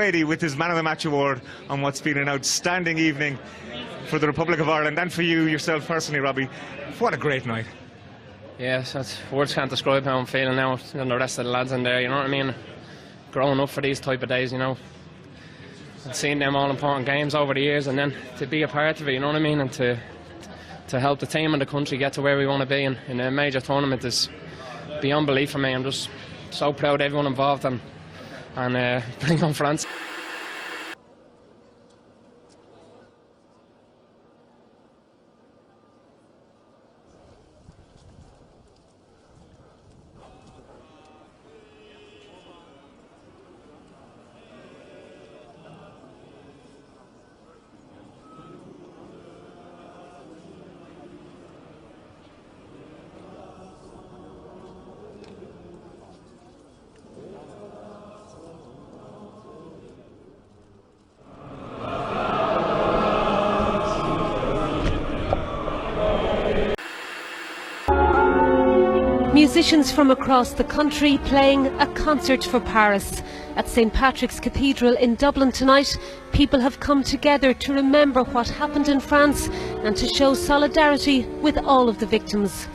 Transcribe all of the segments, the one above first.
Brady with his Man of the Match award on what's been an outstanding evening for the Republic of Ireland and for you yourself personally, Robbie. What a great night. Yes, words can't describe how I'm feeling now and the rest of the lads in there, you know what I mean? Growing up for these type of days, you know. And seeing them all important games over the years and then to be a part of it, you know what I mean? And to help the team and the country get to where we want to be in a major tournament is beyond belief for me. I'm just so proud of everyone involved and bring on France. Musicians from across the country playing a concert for Paris. At St Patrick's Cathedral in Dublin tonight, people have come together to remember what happened in France and to show solidarity with all of the victims.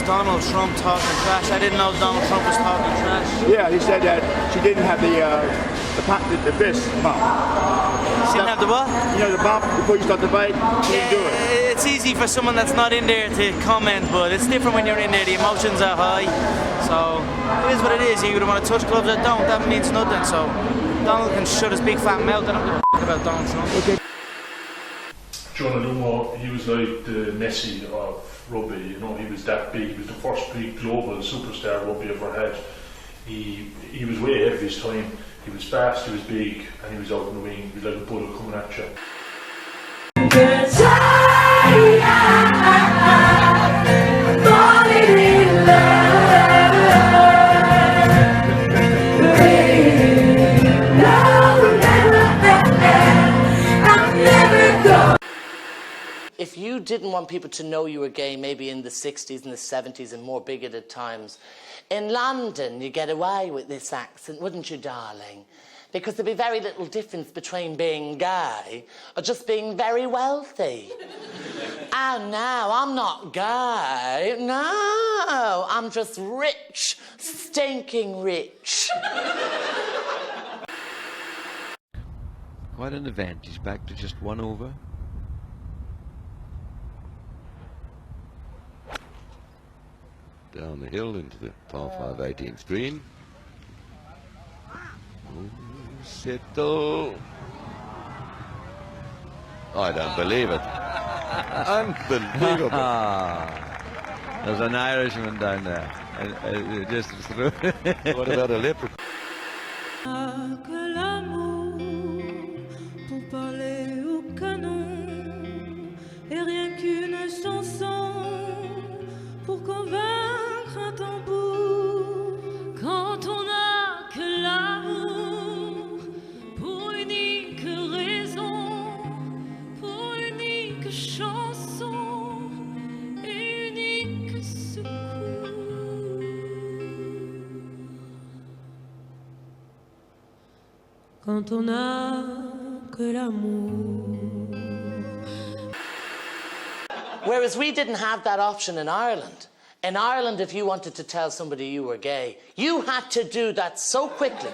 Donald Trump talking trash. I didn't know Donald Trump was talking trash. Yeah, he said that she didn't have the fist bomb. She didn't have the what? You know, the bomb before you start the fight. She didn't do it. It's easy for someone that's not in there to comment, but it's different when you're in there. The emotions are high, so it is what it is. You either want to touch gloves or don't. That means nothing. So Donald can shut his big fat mouth. I don't give a f about Donald Trump. Okay. Jonah Lumo, he was like the Messi of rugby, you know, he was that big. He was the first big global superstar rugby ever had. He was way ahead of his time. He was fast, he was big, and he was out in the wing. He was like a bullet coming at you. If you didn't want people to know you were gay, maybe in the 60s and the 70s and more bigoted times, in London you get away with this accent, wouldn't you, darling? Because there'd be very little difference between being gay or just being very wealthy. Oh no, I'm not gay. No, I'm just rich, stinking rich. Quite an event. He's back to just one over. Down the hill into the par 5 18th green. Settle. I don't believe it. Unbelievable. There's an Irishman down there. Just what about a leopard? Quand on a que l'amour. Whereas we didn't have that option in Ireland. In Ireland, if you wanted to tell somebody you were gay, you had to do that so quickly.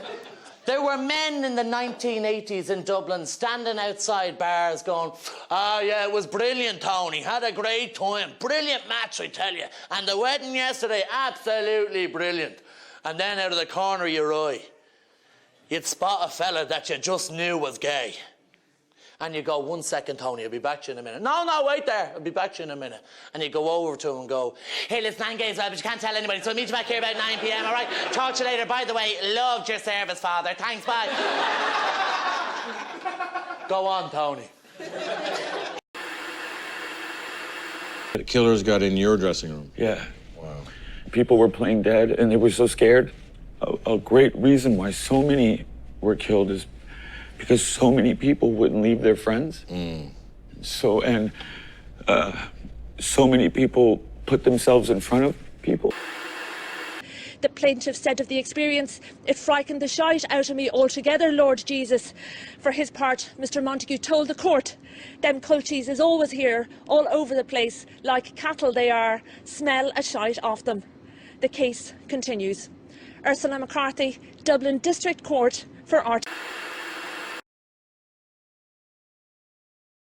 There were men in the 1980s in Dublin standing outside bars going, "Oh yeah, it was brilliant, Tony, had a great time, brilliant match, I tell you, and the wedding yesterday, absolutely brilliant." And then out of the corner of your eye, you'd spot a fella that you just knew was gay. And you go, 1 second, Tony, I'll be back to you in a minute. No, no, wait there, I'll be back to you in a minute. And you go over to him and go, hey, listen, 9 games, well, but you can't tell anybody, so I'll meet you back here about 9 p.m, all right? Talk to you later. By the way, loved your service, Father. Thanks, bye. Go on, Tony. The killers got in your dressing room? Yeah. Wow. People were playing dead and they were so scared. A great reason why so many were killed is because so many people wouldn't leave their friends. So many people put themselves in front of people. The plaintiff said of the experience, it frightened the shite out of me altogether, Lord Jesus. For his part, Mr Montague told the court, them culties is always here, all over the place, like cattle they are, smell a shite off them. The case continues. Ursula McCarthy, Dublin District Court for Art.